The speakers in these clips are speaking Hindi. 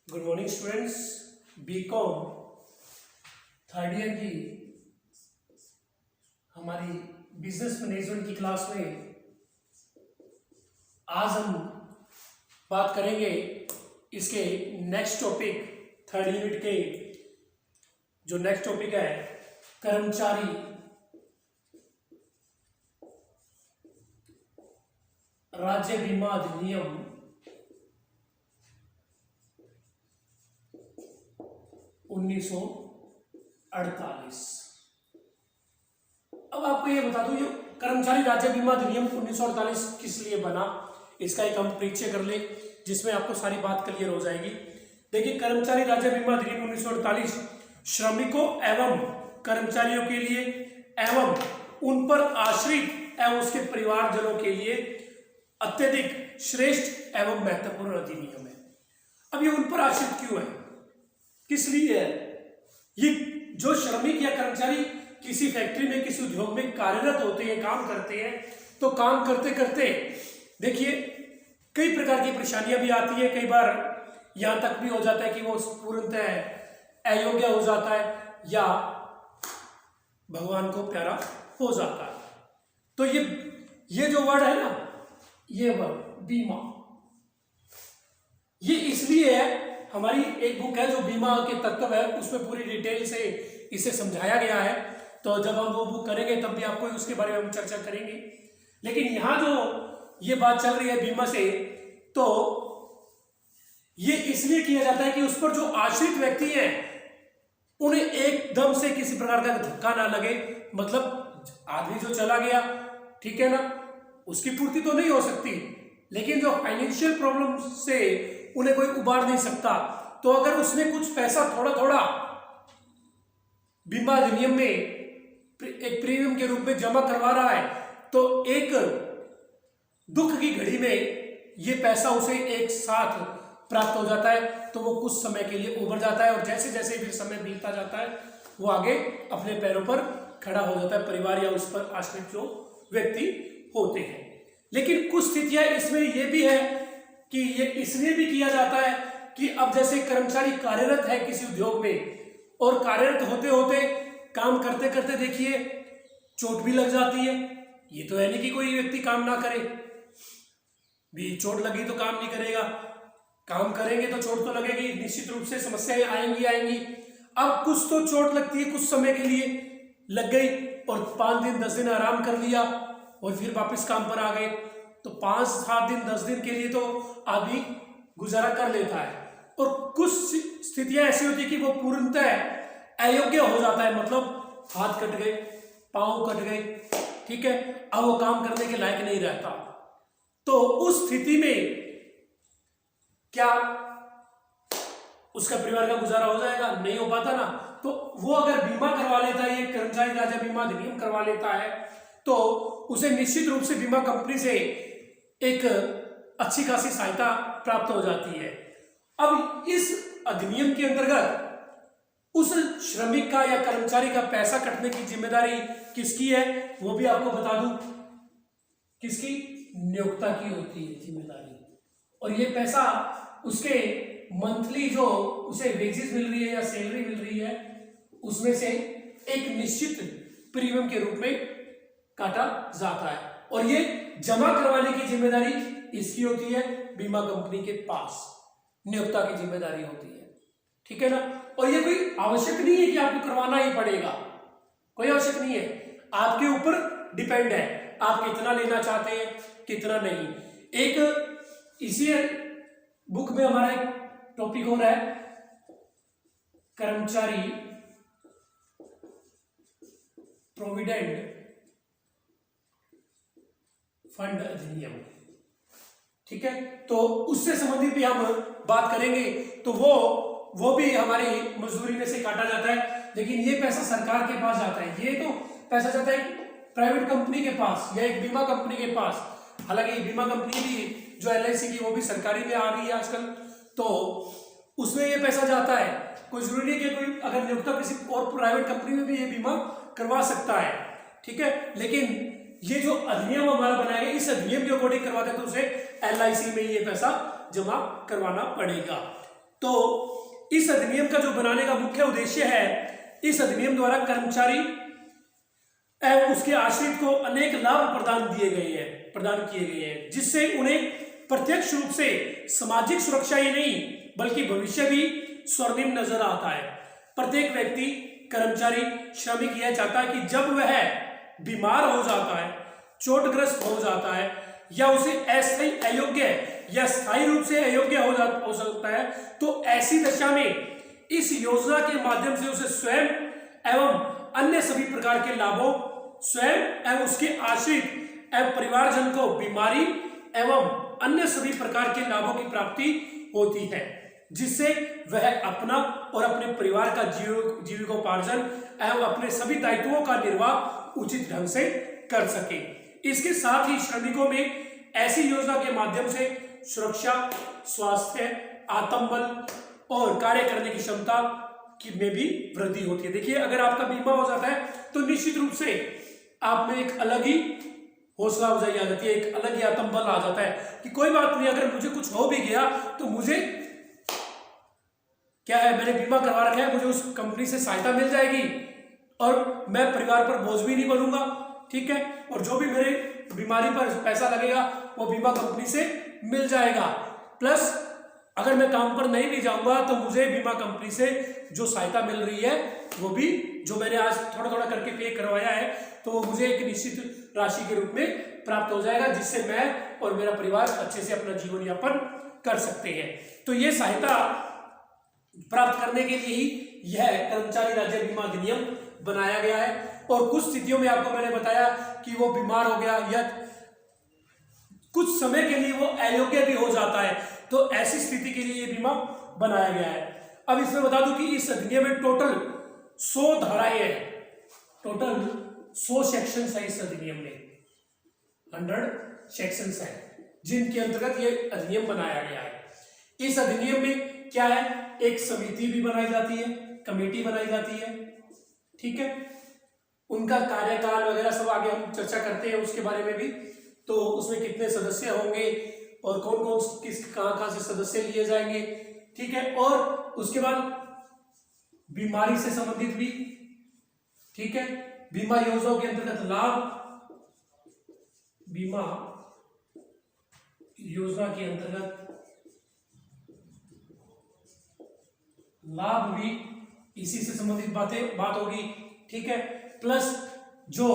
Good morning students. BCom third year की हमारी बिजनेस मैनेजमेंट की क्लास में आज हम बात करेंगे इसके नेक्स्ट टॉपिक थर्ड यूनिट के जो नेक्स्ट टॉपिक है कर्मचारी राज्य बीमा अधिनियम 1948। अब आपको ये बता दूं, ये कर्मचारी राज्य बीमा अधिनियम 1948 किस लिए बना, इसका एक हम परिचय कर ले जिसमें आपको सारी बात क्लियर हो जाएगी। देखिए, कर्मचारी राज्य बीमा अधिनियम 1948 श्रमिकों एवं कर्मचारियों के लिए एवं उन पर आश्रित एवं उसके परिवारजनों के लिए अत्यधिक श्रेष्ठ एवं महत्वपूर्ण अधिनियम है। अब ये उन पर आश्रित क्यों है, किस लिए है? ये जो श्रमिक या कर्मचारी किसी फैक्ट्री में किसी उद्योग में कार्यरत होते हैं, काम करते हैं, तो काम करते करते देखिए कई प्रकार की परेशानियां भी आती है। कई बार यहां तक भी हो जाता है कि वो पूर्णतः अयोग्य हो जाता है या भगवान को प्यारा हो जाता है। तो ये जो वर्ड है ना, ये वर्ड बीमा, ये इसलिए है, हमारी एक बुक है जो बीमा के तत्व है, उसमें पूरी डिटेल से इसे समझाया गया है। तो जब हम वो बुक करेंगे तब भी आपको उसके बारे में हम चर्चा करेंगे। लेकिन यहां जो ये बात चल रही है बीमा से, तो ये इसलिए किया जाता है कि उस पर जो आश्रित व्यक्ति हैं उन्हें एकदम से किसी प्रकार का धक्का ना लगे। मतलब आदमी जो चला गया, ठीक है ना, उसकी पूर्ति तो नहीं हो सकती, लेकिन जो फाइनेंशियल प्रॉब्लम से उन्हें कोई उबार नहीं सकता, तो अगर उसने कुछ पैसा थोड़ा थोड़ा बीमा अधिनियम में एक प्रीमियम के रूप में जमा करवा रहा है, तो एक दुख की घड़ी में ये पैसा उसे एक साथ प्राप्त हो जाता है, तो वो कुछ समय के लिए उबर जाता है और जैसे जैसे फिर समय बीतता जाता है वो आगे अपने पैरों पर खड़ा हो जाता है, परिवार या उस पर आश्रित जो व्यक्ति होते हैं। लेकिन कुछ स्थितियां इसमें यह भी है कि ये इसलिए भी किया जाता है कि अब जैसे कर्मचारी कार्यरत है किसी उद्योग में और कार्यरत होते होते काम करते करते देखिए चोट भी लग जाती है। ये तो है नहीं कि कोई व्यक्ति काम ना करे, भी चोट लगी तो काम नहीं करेगा, काम करेंगे तो चोट तो लगेगी, निश्चित रूप से समस्याएं आएंगी। अब कुछ तो चोट लगती है, कुछ समय के लिए लग गई और 5 दिन 10 दिन आराम कर लिया और फिर वापस काम पर आ गए, तो 5-7 दिन 10 दिन के लिए तो आदमी गुजारा कर लेता है। और कुछ स्थितियां ऐसी होती है कि वो पूर्णतः अयोग्य हो जाता है, मतलब हाथ कट गए, पांव कट गए, ठीक है, अब वो काम करने के लायक नहीं रहता। तो उस स्थिति में क्या उसका परिवार का गुजारा हो जाएगा? नहीं हो पाता ना। तो वो अगर बीमा करवा लेता है, ये कर्मचारी राज्य बीमा अधिनियम करवा लेता है, तो उसे निश्चित रूप से बीमा कंपनी से एक अच्छी खासी सहायता प्राप्त हो जाती है। अब इस अधिनियम के अंतर्गत उस श्रमिक का या कर्मचारी का पैसा कटने की जिम्मेदारी किसकी है, वो भी आपको बता दूं, किसकी? नियोक्ता की होती है जिम्मेदारी। और ये पैसा उसके मंथली जो उसे वेजेस मिल रही है या सैलरी मिल रही है, उसमें से एक निश्चित प्रीमियम के रूप में काटा जाता है और ये जमा करवाने की जिम्मेदारी इसकी होती है, बीमा कंपनी के पास नियोक्ता की जिम्मेदारी होती है, ठीक है ना। और ये कोई आवश्यक नहीं है कि आपको करवाना ही पड़ेगा, कोई आवश्यक नहीं है, आपके ऊपर डिपेंड है आप कितना लेना चाहते हैं, कितना नहीं। एक इसी बुक में हमारा एक टॉपिक हो रहा है कर्मचारी प्रोविडेंट फंड अधिनियम, ठीक है, तो उससे संबंधित भी हम बात करेंगे। तो वो भी हमारी मजदूरी में से काटा जाता है, लेकिन ये पैसा सरकार के पास जाता है, ये तो पैसा जाता है प्राइवेट कंपनी के पास या एक बीमा कंपनी के पास। हालांकि बीमा कंपनी भी जो LIC की वो भी सरकारी में आ रही है आजकल, तो उसमें ये पैसा जाता है। कोई जरूरी नहीं कि कोई अगर नियोक्ता किसी और प्राइवेट कंपनी में भी ये बीमा करवा सकता है, ठीक है, लेकिन ये जो अधिनियम हमारा बनाया गया, इस अधिनियम के अकॉर्डिंग करवाते हैं तो उसे LIC में ये पैसा जमा करवाना पड़ेगा। तो इस अधिनियम का जो बनाने का मुख्य उद्देश्य है, इस अधिनियम द्वारा कर्मचारी एवं उसके आश्रित को अनेक लाभ प्रदान किए गए हैं, जिससे उन्हें प्रत्यक्ष रूप से सामाजिक सुरक्षा ही नहीं बल्कि भविष्य भी स्वर्णिम नजर आता है। प्रत्येक व्यक्ति, कर्मचारी, श्रमिक यह चाहता है कि जब वह बीमार हो जाता है, चोटग्रस्त हो जाता है या उसे अस्थायी अयोग्य या स्थायी रूप से अयोग्य हो सकता है, तो ऐसी दशा में इस योजना के माध्यम से उसे स्वयं एवं अन्य सभी प्रकार के लाभों, स्वयं एवं उसके आश्रित एवं परिवारजन को बीमारी एवं अन्य सभी प्रकार के लाभों की प्राप्ति होती है, जिससे वह अपना और अपने परिवार का जीविकोपार्जन एवं अपने सभी दायित्वों का निर्वाह उचित ढंग से कर सके। इसके साथ ही श्रमिकों में ऐसी योजना के माध्यम से सुरक्षा, स्वास्थ्य, आत्मबल और कार्य करने की क्षमता में भी वृद्धि होती है। देखिए, अगर आपका बीमा हो जाता है तो निश्चित रूप से आप में एक अलग ही हौसला अफजाई आ जाती है, एक अलग ही आत्मबल आ जाता है कि कोई बात नहीं, अगर मुझे कुछ हो भी गया तो मुझे क्या है, मैंने बीमा करवा रखा है, मुझे उस कंपनी से सहायता मिल जाएगी और मैं परिवार पर बोझ भी नहीं बनूंगा। ठीक है, और जो भी मेरे बीमारी पर पैसा लगेगा वो बीमा कंपनी से मिल जाएगा। प्लस अगर मैं काम पर नहीं भी जाऊंगा तो मुझे बीमा कंपनी से जो सहायता मिल रही है वो भी, जो मैंने आज थोड़ा थोड़ा करके पे करवाया है, तो वो मुझे एक निश्चित राशि के रूप में प्राप्त हो जाएगा, जिससे मैं और मेरा परिवार अच्छे से अपना जीवन यापन कर सकते हैं। तो ये सहायता प्राप्त करने के लिए ही यह कर्मचारी राज्य बीमा अधिनियम बनाया गया है। और कुछ स्थितियों में आपको मैंने बताया कि वो बीमार हो गया या कुछ समय के लिए वो अयोग्य भी हो जाता है, तो ऐसी स्थिति के लिए ये बीमा बनाया गया है। अब इसमें बता दूं कि इस अधिनियम में टोटल 100 धाराएं हैं, टोटल 100 सेक्शंस है इस अधिनियम में, 100 सेक्शंस हैं जिनके अंतर्गत ये अधिनियम बनाया गया है। इस अधिनियम में क्या है, एक समिति भी बनाई जाती है, कमेटी बनाई जाती है। ठीक है, उनका कार्यकाल वगैरह सब आगे हम चर्चा करते हैं उसके बारे में भी, तो उसमें कितने सदस्य होंगे और कौन कौन किस कहां से सदस्य लिए जाएंगे। ठीक है, और उसके बाद बीमारी से संबंधित भी, ठीक है, बीमा योजनाओं के अंतर्गत लाभ, बीमा योजना के अंतर्गत लाभ भी इसी से संबंधित बात होगी। ठीक है, प्लस जो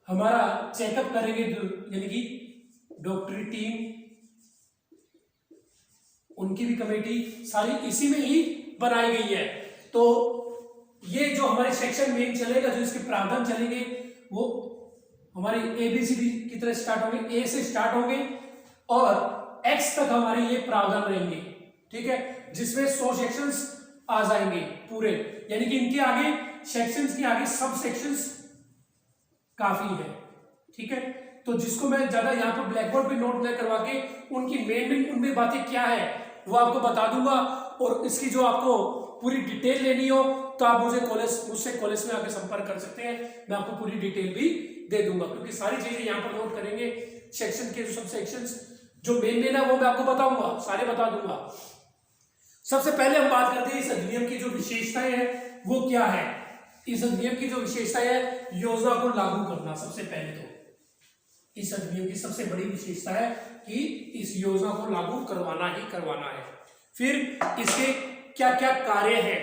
हमारा चेकअप करेंगे यानी कि डॉक्टरी टीम, उनकी भी कमेटी सारी इसी में ही बनाई गई है। तो ये जो हमारे सेक्शन मेन चलेगा, जो इसके प्रावधान चलेंगे वो हमारे ABCD की तरह स्टार्ट होंगे, ए से स्टार्ट होंगे और X तक हमारे ये प्रावधान रहेंगे। ठीक है, जिसमें 100 सेक्शंस आ जाएंगे पूरे, यानी कि इनके आगे सेक्शंस के आगे सब सेक्शंस काफी है। ठीक है, तो जिसको मैं ज्यादा यहाँ पर ब्लैक बोर्ड पे नोट न करवा के उनकी मेन उनमें बातें क्या है वो आपको बता दूंगा, और इसकी जो आपको पूरी डिटेल लेनी हो तो आप मुझसे कॉलेज में आके संपर्क कर सकते हैं, मैं आपको पूरी डिटेल भी दे दूंगा, क्योंकि सारी चीजें यहाँ पर नोट करेंगे। सेक्शन के जो सब सेक्शंस जो मेन है वो मैं आपको बताऊंगा, सारे बता दूंगा। सबसे पहले हम बात करते हैं इस अधिनियम की जो विशेषताएं हैं वो क्या है। इस अधिनियम की जो विशेषताएं है, योजना को लागू करना। सबसे पहले तो इस अधिनियम की सबसे बड़ी विशेषता है कि इस योजना को लागू करवाना ही करवाना है। फिर इसके क्या क्या कार्य है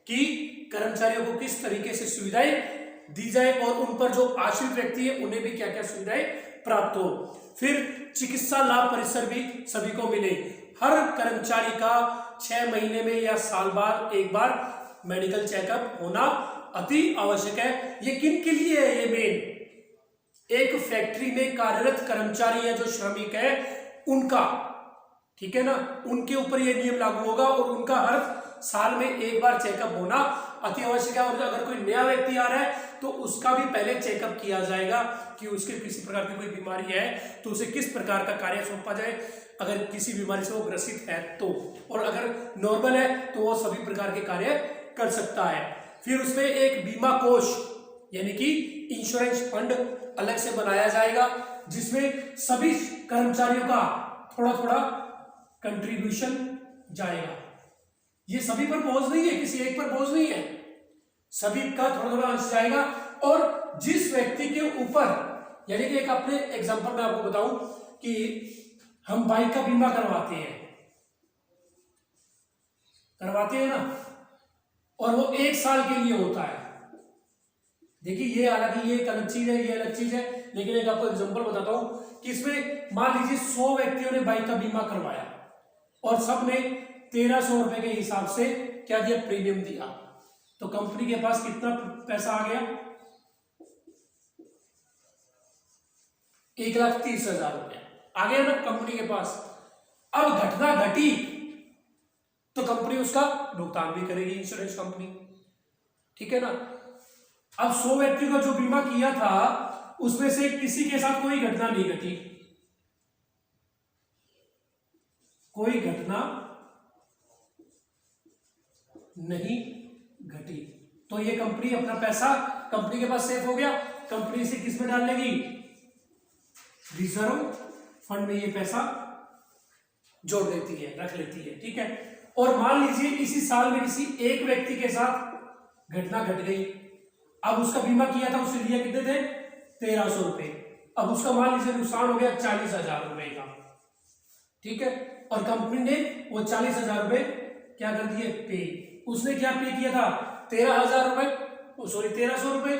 कि कर्मचारियों को किस तरीके से सुविधाएं दी जाए और उन पर जो आश्रित व्यक्ति है उन्हें भी क्या क्या सुविधाएं प्राप्त हो। फिर चिकित्सा लाभ परिसर भी सभी को मिले। हर कर्मचारी का 6 महीने में या साल बाद एक बार मेडिकल चेकअप होना अति आवश्यक है। ये किन के लिए है? ये मेन एक फैक्ट्री में कार्यरत कर्मचारी है, जो श्रमिक है उनका, ठीक है ना, उनके ऊपर ये नियम लागू होगा और उनका हर साल में एक बार चेकअप होना अति आवश्यक है। और अगर कोई नया व्यक्ति आ रहा है तो उसका भी पहले चेकअप किया जाएगा कि उसके किसी प्रकार की कोई बीमारी है तो उसे किस प्रकार का कार्य सौंपा जाए, अगर किसी बीमारी से वो ग्रसित है तो, और अगर नॉर्मल है तो वो सभी प्रकार के कार्य कर सकता है। फिर उसमें एक बीमा कोष यानी कि इंश्योरेंस फंड अलग से बनाया जाएगा, जिसमें सभी कर्मचारियों का थोड़ा थोड़ा कंट्रीब्यूशन जाएगा। ये सभी पर बोझ नहीं है, किसी एक पर बोझ नहीं है, सभी का थोड़ा थोड़ा अंश जाएगा। और जिस व्यक्ति के ऊपर, यानी कि एक अपने एग्जांपल में आपको बताऊं कि हम बाइक का बीमा करवाते हैं ना, और वो 1 साल के लिए होता है। देखिए ये हालांकि ये एक अलग चीज है, ये अलग चीज है, लेकिन एक आपको एग्जांपल बताता हूं कि इसमें मान लीजिए 100 व्यक्तियों ने बाइक का बीमा करवाया और सब ने 1300 रुपए के हिसाब से क्या दिया, प्रीमियम दिया, तो कंपनी के पास कितना पैसा आ गया, 1,30,000 रुपया आ गया ना कंपनी के पास। अब घटना घटी तो कंपनी उसका भुगतान भी करेगी, इंश्योरेंस कंपनी, ठीक है ना। अब 100 व्यक्ति का जो बीमा किया था उसमें से किसी के साथ कोई घटना नहीं घटी, कोई घटना नहीं घटी, तो ये कंपनी अपना पैसा कंपनी के पास सेफ हो गया। कंपनी से किस में डाल लेगी, रिजर्व फंड में ये पैसा जोड़ देती है, रख लेती है, ठीक है। और मान लीजिए इसी साल में किसी एक व्यक्ति के साथ घटना घट गई, अब उसका बीमा किया था, उसने लिया कितने थे, 1300 रुपए, अब उसका मान लीजिए नुकसान हो गया 40,000 रुपए का, ठीक है, और कंपनी ने वो 40,000 रुपए क्या कर दिए, पे। उसने क्या पे किया था, 13,000 रुपए, सॉरी 1300 रुपए,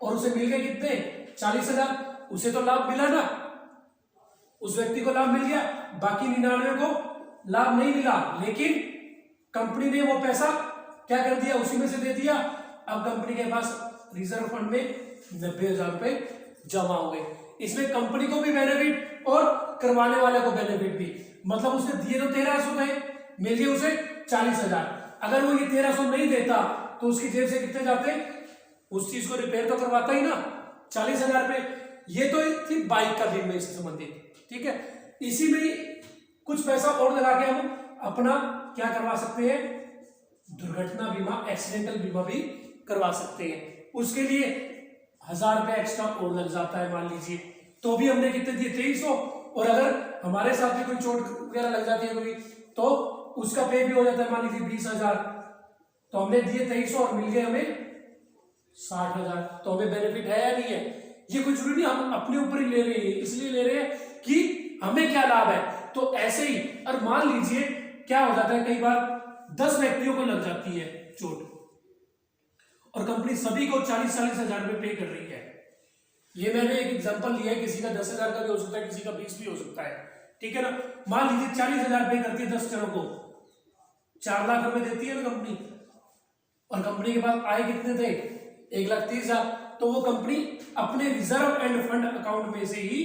और उसे मिल गए कितने, 40,000। उसे तो लाभ मिला ना, उस व्यक्ति को लाभ मिल गया, बाकी 99 को लाभ नहीं मिला, लेकिन कंपनी ने वो पैसा क्या कर दिया, उसी में से दे दिया। अब कंपनी के पास रिजर्व फंड में 90,000 रुपए जमा हो गए। इसमें कंपनी को भी बेनिफिट और करवाने वाले को बेनिफिट भी, मतलब उसने दिए तो 1300 थे, मिल गए उसे 40,000। अगर वो ये 1300 नहीं देता तो उसकी जेब से कितने जाते, उस चीज को रिपेयर तो करवाता ही ना, 40,000 रुपए। ये तो थी बाइक का बीमा से संबंधित, ठीक है। इसी में कुछ पैसा और लगा के हम अपना क्या करवा सकते हैं, दुर्घटना बीमा, एक्सीडेंटल बीमा भी करवा सकते हैं। उसके लिए 1000 रुपए एक्स्ट्रा और लग जाता है मान लीजिए, तो भी हमने कितने दिए, 2300। और अगर हमारे साथ भी कोई चोट वगैरह लग जाती है कोई, तो उसका पे भी हो जाता है मान लीजिए 20,000, तो हमने दिए 2300 और मिल गए हमें 60,000, तो हमें बेनिफिट है या नहीं है। ये कुछ जरूरी नहीं हम अपने ऊपर ही ले रहे हैं, इसलिए ले रहे हैं कि हमें क्या लाभ है। तो ऐसे ही, और मान लीजिए क्या हो जाता है, कई बार 10 व्यक्तियों को लग जाती है चोट और कंपनी सभी को 40-40 हजार रुपए पे कर रही है। ये मैंने एक एग्जांपल लिया है, किसी का 10,000 का भी हो सकता है, किसी का 20 भी हो सकता है, ठीक है ना। मान लीजिए 40,000 पे करती है 10 जनों को, 4 लाख रुपए देती है ना कंपनी, और कंपनी के पास आए कितने थे, 1,30,000, तो वो कंपनी अपने रिजर्व एंड फंड अकाउंट में से ही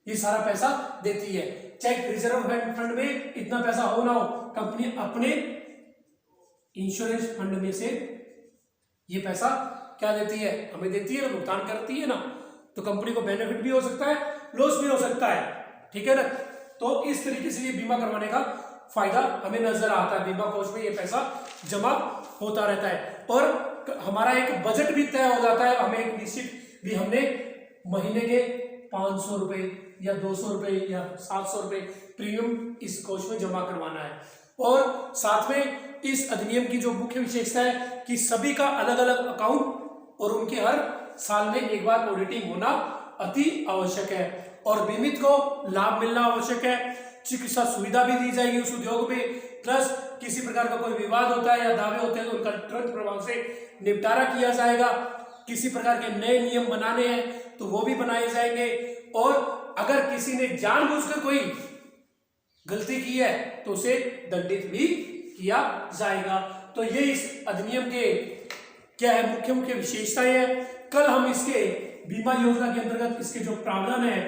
ये सारा पैसा देती है। चाहे रिजर्व फंड में इतना पैसा हो ना हो, कंपनी अपने इंश्योरेंस फंड में से ये पैसा क्या देती है, हमें देती है ना, भुगतान करती है ना। तो कंपनी को बेनिफिट भी हो सकता है, लॉस भी हो सकता है, ठीक है ना। तो इस तरीके से ये बीमा करवाने का फायदा हमें नजर आता है, बीमा कोष में ये पैसा जमा होता रहता है और हमारा एक बजट भी तय हो जाता है। हमें एक निश्चित भी, हमने महीने के 500 रुपए या 200 रुपए या 700 रुपए प्रीमियम इस कोष में जमा करवाना है। और साथ में इस अधिनियम की जो मुख्य विशेषता है कि सभी का अलग अलग अकाउंट और उनके हर साल में एक बार ऑडिटिंग होना अति आवश्यक है और बीमित को लाभ मिलना आवश्यक है। चिकित्सा सुविधा भी दी जाएगी उस उद्योग में, प्लस किसी प्रकार का कोई विवाद होता है या दावे होते हैं तो उनका तुरंत प्रभाव से निपटारा किया जाएगा। किसी प्रकार के नए नियम बनाने हैं तो वो भी बनाए जाएंगे और अगर किसी ने जानबूझकर कोई गलती की है तो उसे दंडित भी किया जाएगा। तो ये इस अधिनियम के क्या है, मुख्य मुख्य विशेषताएं हैं। कल हम इसके बीमा योजना के अंतर्गत इसके जो प्रावधान है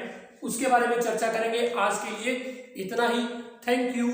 उसके बारे में चर्चा करेंगे। आज के लिए इतना ही। Thank you.